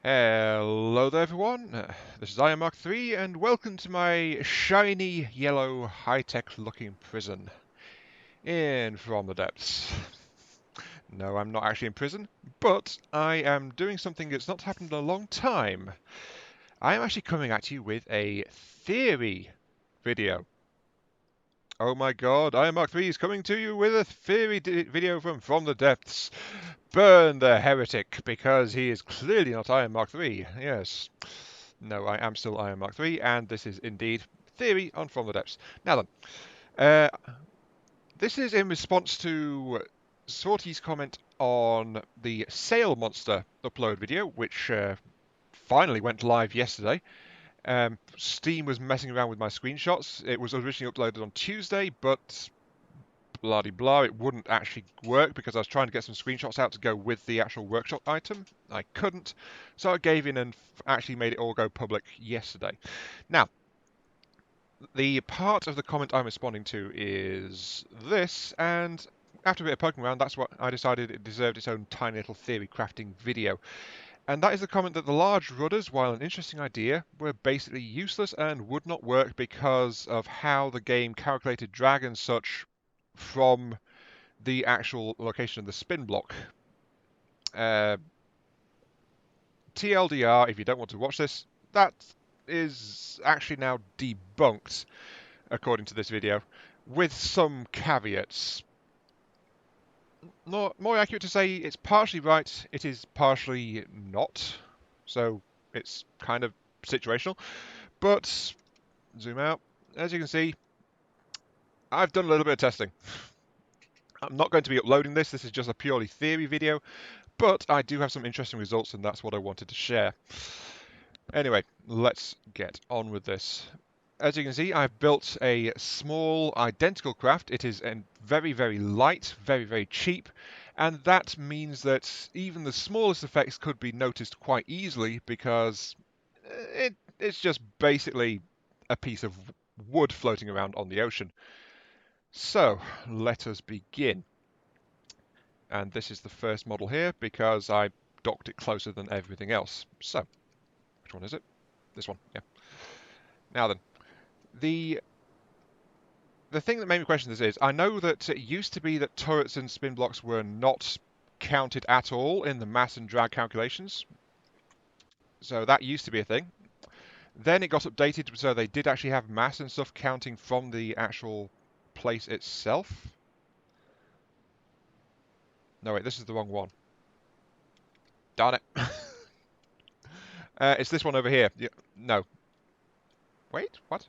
Hello there everyone, this is Mark 3 and welcome to my shiny yellow high-tech looking prison in From the Depths. No, I'm not actually in prison, but I am doing something that's not happened in a long time. I am actually coming at you with a theory video. Oh my god, Mark 3 is coming to you with a theory video from the Depths. Burn the heretic, because he is clearly not Iron Mark 3. Yes. No, I am still Iron Mark 3, and this is indeed theory on From the Depths. Now then, uh, this is in response to Sorty's comment on the Sail Monster upload video, which finally went live yesterday. Steam was messing around with my screenshots. It was originally uploaded on Tuesday, but blah-de-blah, it wouldn't actually work because I was trying to get some screenshots out to go with the actual workshop item. I couldn't, so I gave in and actually made it all go public yesterday. Now, the part of the comment I'm responding to is this, and after a bit of poking around, that's what I decided it deserved its own tiny little theory crafting video. And that is the comment that the large rudders, while an interesting idea, were basically useless and would not work because of how the game calculated drag and such from the actual location of the spin block. TLDR, if you don't want to watch this, that is actually now debunked, according to this video, with some caveats. More accurate to say, it's partially right, it is partially not. So it's kind of situational. But, zoom out, as you can see, I've done a little bit of testing. I'm not going to be uploading this is just a purely theory video, but I do have some interesting results and that's what I wanted to share. Anyway, let's get on with this. As you can see, I've built a small identical craft. It is very, very light, very, very cheap, and that means that even the smallest effects could be noticed quite easily because it's just basically a piece of wood floating around on the ocean. So, let us begin. And this is the first model here because I docked it closer than everything else. So, which one is it? This one, yeah. Now then, the thing that made me question this is, I know that it used to be that turrets and spin blocks were not counted at all in the mass and drag calculations. So that used to be a thing. Then it got updated so they did actually have mass and stuff counting from the actual place itself. No, wait, this is the wrong one. Darn it. It's this one over here. Yeah, no. Wait, what?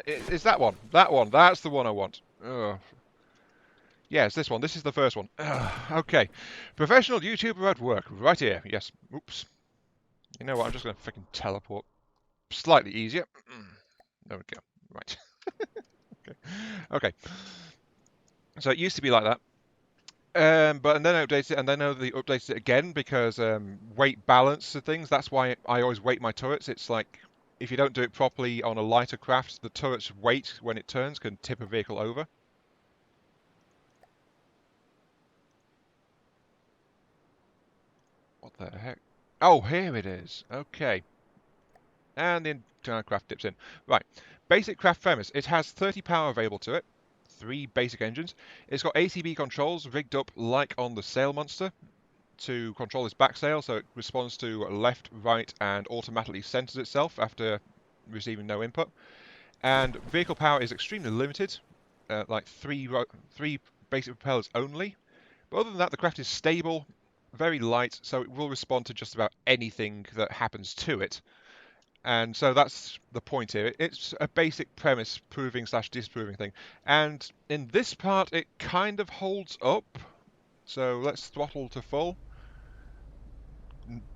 It's that one. That one. That's the one I want. Ugh. Yeah, it's this one. This is the first one. Okay. Professional YouTuber at work. Right here. Yes. Oops. You know what? I'm just going to freaking teleport. Slightly easier. There we go. Right. Okay. Okay. So it used to be like that. But and then I updated it, and then they updated it again because weight balance and things. That's why I always weight my turrets. It's like if you don't do it properly on a lighter craft, the turret's weight when it turns can tip a vehicle over. What the heck? Oh, here it is. Okay. And the entire craft dips in. Right. Basic craft premise. It has 30 power available to it. 3 basic engines. It's got ATB controls rigged up like on the Sail Monster to control its back sail, so it responds to left, right, and automatically centers itself after receiving no input. And vehicle power is extremely limited, like three basic propellers only. But other than that, the craft is stable, very light, so it will respond to just about anything that happens to it. And so that's the point here. It's a basic premise proving / disproving thing. And in this part, it kind of holds up. So let's throttle to full.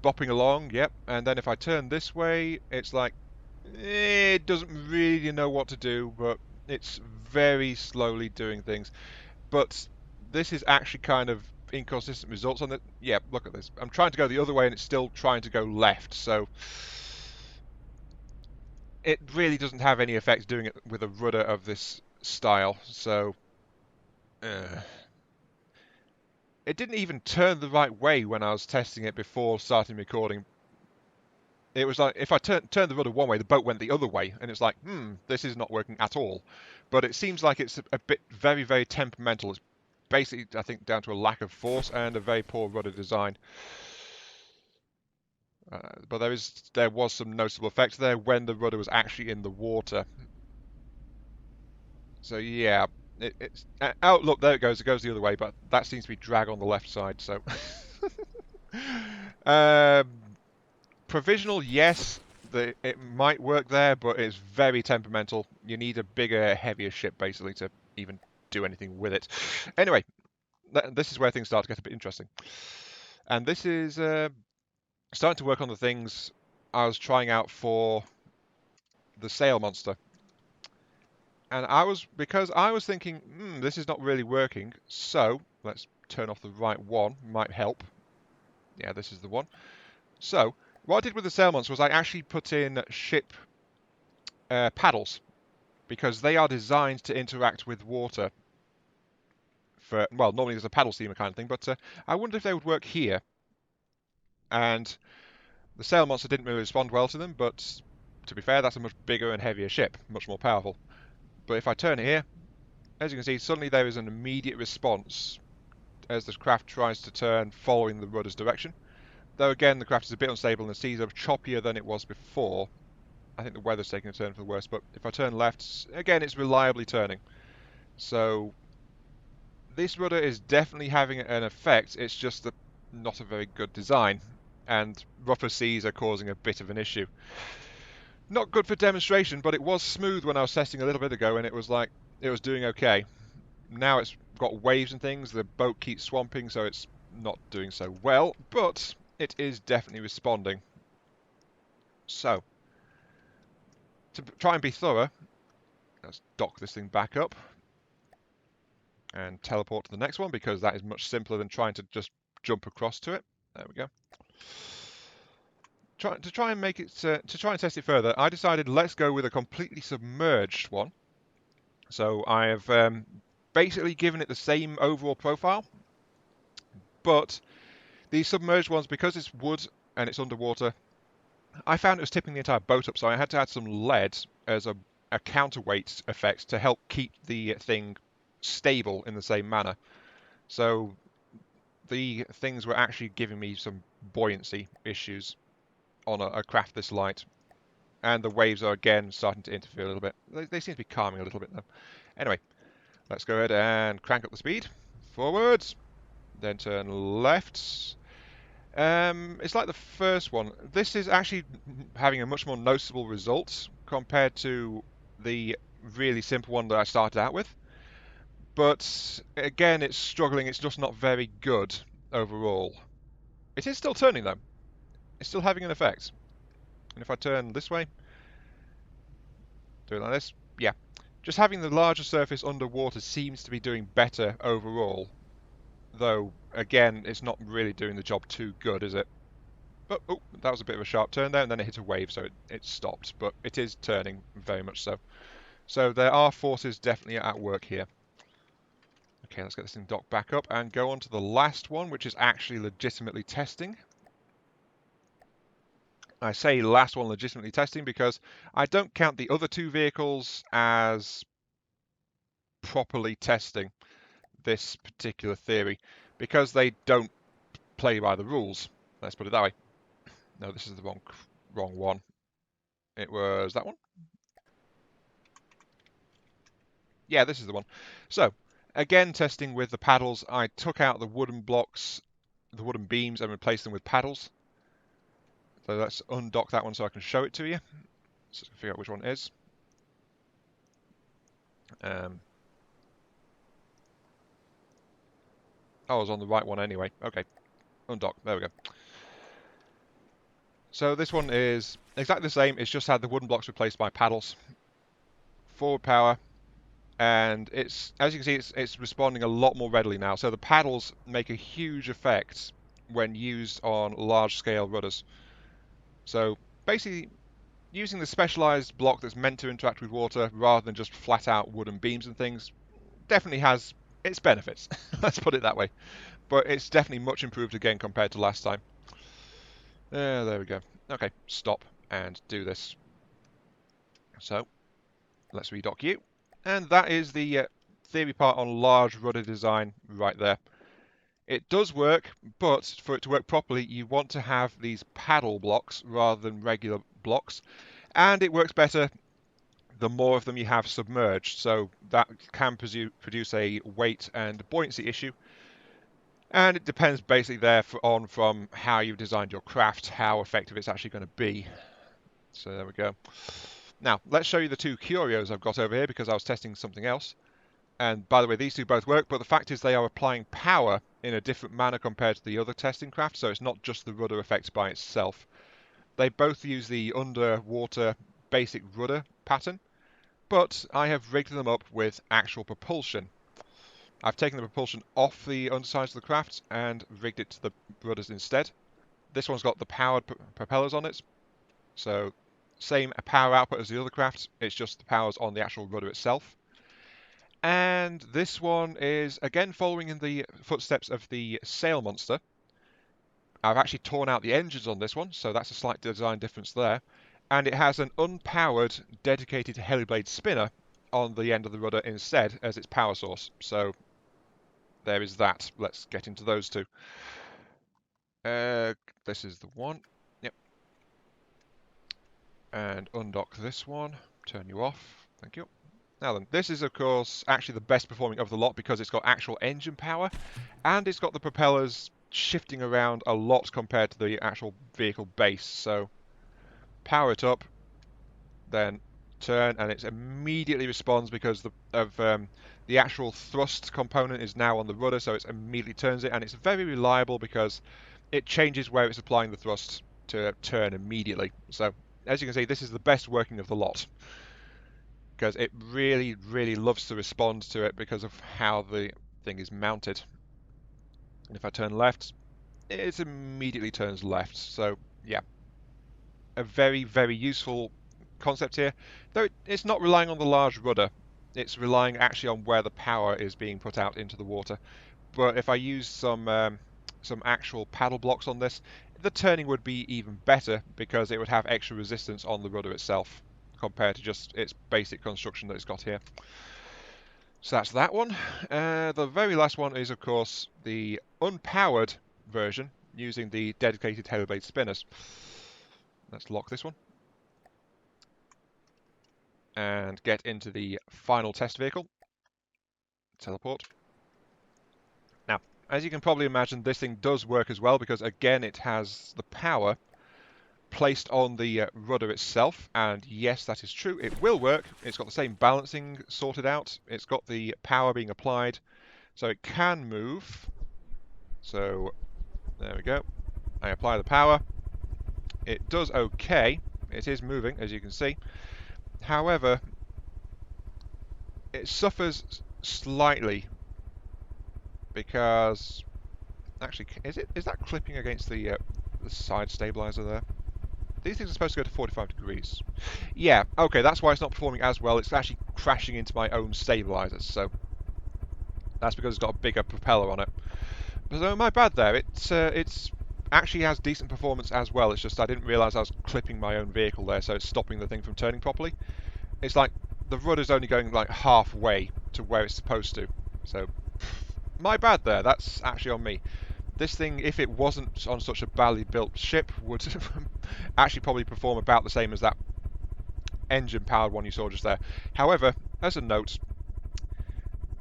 Bopping along, yep. And then if I turn this way, it's like, it doesn't really know what to do, but it's very slowly doing things. But this is actually kind of inconsistent results on it. Yeah, look at this. I'm trying to go the other way and it's still trying to go left. So it really doesn't have any effect doing it with a rudder of this style. So it didn't even turn the right way when I was testing it before starting recording. It was like if I turned the rudder one way, the boat went the other way, and it's like, this is not working at all. But it seems like it's a bit very, very temperamental. It's basically, I think, down to a lack of force and a very poor rudder design. But there was some noticeable effects there when the rudder was actually in the water. So yeah, it's out. Look, there it goes. It goes the other way, but that seems to be drag on the left side. So um, provisional, yes, it might work there, but it's very temperamental. You need a bigger, heavier ship basically to even do anything with it. Anyway, this is where things start to get a bit interesting, and this is starting to work on the things I was trying out for the sail monster. And because I was thinking, this is not really working, so let's turn off the right one, might help. Yeah, this is the one. So, what I did with the sail monster was I actually put in ship paddles, because they are designed to interact with water. Well, normally there's a paddle steamer kind of thing, but I wondered if they would work here. And the sail monster didn't really respond well to them, but to be fair, that's a much bigger and heavier ship, much more powerful. But if I turn it here, as you can see, suddenly there is an immediate response as the craft tries to turn following the rudder's direction. Though again, the craft is a bit unstable and the seas are choppier than it was before. I think the weather's taking a turn for the worse, but if I turn left, again, it's reliably turning. So this rudder is definitely having an effect, it's just not a very good design, and rougher seas are causing a bit of an issue. Not good for demonstration, but it was smooth when I was testing a little bit ago, and it was doing okay. Now it's got waves and things, the boat keeps swamping, so it's not doing so well, but it is definitely responding. So, to try and be thorough, let's dock this thing back up and teleport to the next one, because that is much simpler than trying to just jump across to it. There we go. To try and test it further, I decided let's go with a completely submerged one. So I have basically given it the same overall profile, but these submerged ones, because it's wood and it's underwater, I found it was tipping the entire boat up, so I had to add some lead as a counterweight effect to help keep the thing stable in the same manner. So the things were actually giving me some buoyancy issues on a craft this light. And the waves are again starting to interfere a little bit. They seem to be calming a little bit though. Anyway, let's go ahead and crank up the speed. Forwards, then turn left. It's like the first one. This is actually having a much more noticeable result compared to the really simple one that I started out with. But again, it's struggling. It's just not very good overall. It is still turning though. It's still having an effect. And if I turn this way, do it like this, yeah. Just having the larger surface underwater seems to be doing better overall. Though, again, it's not really doing the job too good, is it? Oh, that was a bit of a sharp turn there, and then it hit a wave, so it stopped. But it is turning, very much so. So there are forces definitely at work here. Okay, let's get this thing docked back up and go on to the last one, which is actually legitimately testing. I say last one legitimately testing because I don't count the other two vehicles as properly testing this particular theory, because they don't play by the rules. Let's put it that way. No, this is the wrong one. It was that one. Yeah, this is the one. So, again, testing with the paddles, I took out the wooden blocks, the wooden beams, and replaced them with paddles. So let's undock that one so I can show it to you. So figure out which one it is. I was on the right one anyway. Okay, undock. There we go. So this one is exactly the same. It's just had the wooden blocks replaced by paddles. Forward power. And it's, as you can see, it's responding a lot more readily now. So the paddles make a huge effect when used on large-scale rudders. So basically, using the specialized block that's meant to interact with water rather than just flat-out wooden beams and things definitely has its benefits. Let's put it that way. but it's definitely much improved again compared to last time. There we go. Okay, stop and do this. So, let's redock you. And that is the theory part on large rudder design right there. It does work, but for it to work properly, you want to have these paddle blocks rather than regular blocks. And it works better the more of them you have submerged. So that can produce a weight and buoyancy issue. And it depends basically on from how you've designed your craft, how effective it's actually going to be. So there we go. Now, let's show you the two curios I've got over here because I was testing something else. And by the way, these two both work, but the fact is they are applying power in a different manner compared to the other testing craft, so it's not just the rudder effect by itself. They both use the underwater basic rudder pattern, but I have rigged them up with actual propulsion. I've taken the propulsion off the undersides of the craft and rigged it to the rudders instead. This one's got the powered propellers on it, so same power output as the other craft, it's just the power's on the actual rudder itself. And this one is, again, following in the footsteps of the Sail Monster. I've actually torn out the engines on this one, so that's a slight design difference there. And it has an unpowered, dedicated heliblade spinner on the end of the rudder instead as its power source. So there is that. Let's get into those two. This is the one. Yep. And undock this one. Turn you off. Thank you. Now then, this is of course actually the best performing of the lot because it's got actual engine power and it's got the propellers shifting around a lot compared to the actual vehicle base. So power it up, then turn, and it immediately responds because the actual thrust component is now on the rudder, so it immediately turns it, and it's very reliable because it changes where it's applying the thrust to turn immediately. So as you can see, this is the best working of the lot, because it really, really loves to respond to it because of how the thing is mounted. And if I turn left, it immediately turns left. So yeah, a very, very useful concept here. Though it's not relying on the large rudder, it's relying actually on where the power is being put out into the water. But if I use some actual paddle blocks on this, the turning would be even better because it would have extra resistance on the rudder itself, compared to just its basic construction that it's got here. So that's that one. The very last one is, of course, the unpowered version using the dedicated heliblade spinners. Let's lock this one. And get into the final test vehicle. Teleport. Now, as you can probably imagine, this thing does work as well because, again, it has the power placed on the rudder itself, and yes, that is true, it will work. It's got the same balancing sorted out, it's got the power being applied, so it can move. So there we go, I apply the power, it does okay, it is moving as you can see. However, it suffers slightly because actually, is that clipping against the side stabilizer there? These things are supposed to go to 45 degrees. Yeah, okay, that's why it's not performing as well. It's actually crashing into my own stabilizers, so that's because it's got a bigger propeller on it. So my bad there. It's actually has decent performance as well. It's just I didn't realise I was clipping my own vehicle there, so it's stopping the thing from turning properly. It's like the rudder's only going like halfway to where it's supposed to. So my bad there. That's actually on me. This thing, if it wasn't on such a badly built ship, would actually probably perform about the same as that engine-powered one you saw just there. However, as a note,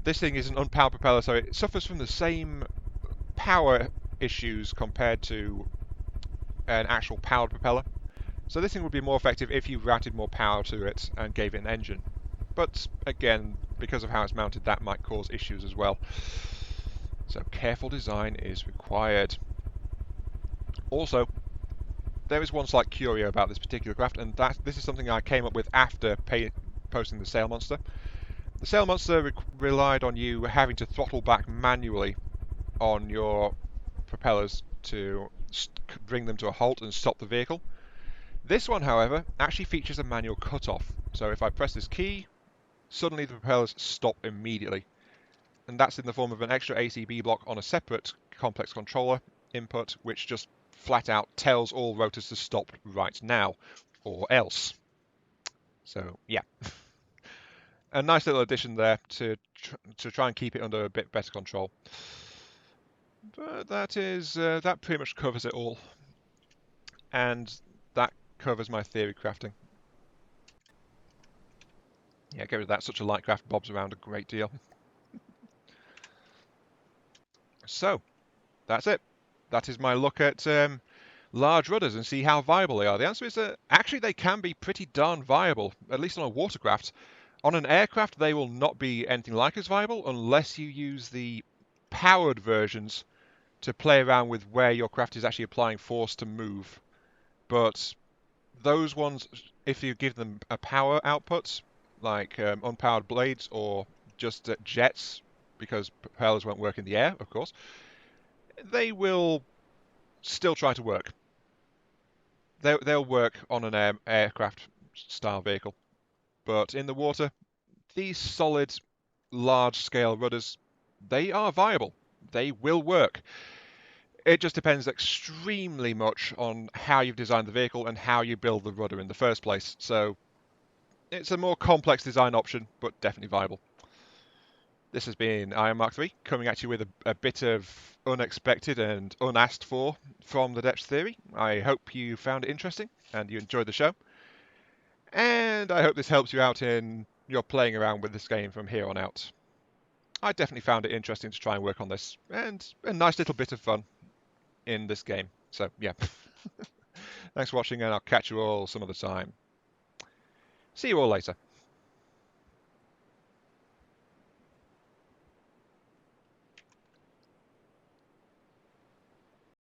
this thing is an unpowered propeller, so it suffers from the same power issues compared to an actual powered propeller. So this thing would be more effective if you routed more power to it and gave it an engine. But again, because of how it's mounted, that might cause issues as well. So careful design is required. Also, there is one slight curio about this particular craft, and this is something I came up with after posting the Sail Monster. The Sail Monster relied on you having to throttle back manually on your propellers to bring them to a halt and stop the vehicle. This one, however, actually features a manual cutoff. So if I press this key, suddenly the propellers stop immediately. And that's in the form of an extra ACB block on a separate complex controller input, which just flat out tells all rotors to stop right now, or else. So yeah, a nice little addition there to try and keep it under a bit better control. But that pretty much covers it all, and that covers my theory crafting. Yeah, get rid of that. Such a light craft bobs around a great deal. So that's it. That is my look at large rudders and see how viable they are. The answer is that actually they can be pretty darn viable, at least on a watercraft. On an aircraft, they will not be anything like as viable unless you use the powered versions to play around with where your craft is actually applying force to move. But those ones, if you give them a power output, like unpowered blades or just jets, because propellers won't work in the air, of course, they will still try to work. They'll work on an aircraft style vehicle, but in the water, these solid, large-scale rudders, they are viable. They will work. It just depends extremely much on how you've designed the vehicle and how you build the rudder in the first place. So it's a more complex design option, but definitely viable. This has been Iron Mark 3 coming at you with a bit of unexpected and unasked for from the Depths Theory. I hope you found it interesting and you enjoyed the show. And I hope this helps you out in your playing around with this game from here on out. I definitely found it interesting to try and work on this, and a nice little bit of fun in this game. So, yeah. Thanks for watching, and I'll catch you all some other time. See you all later.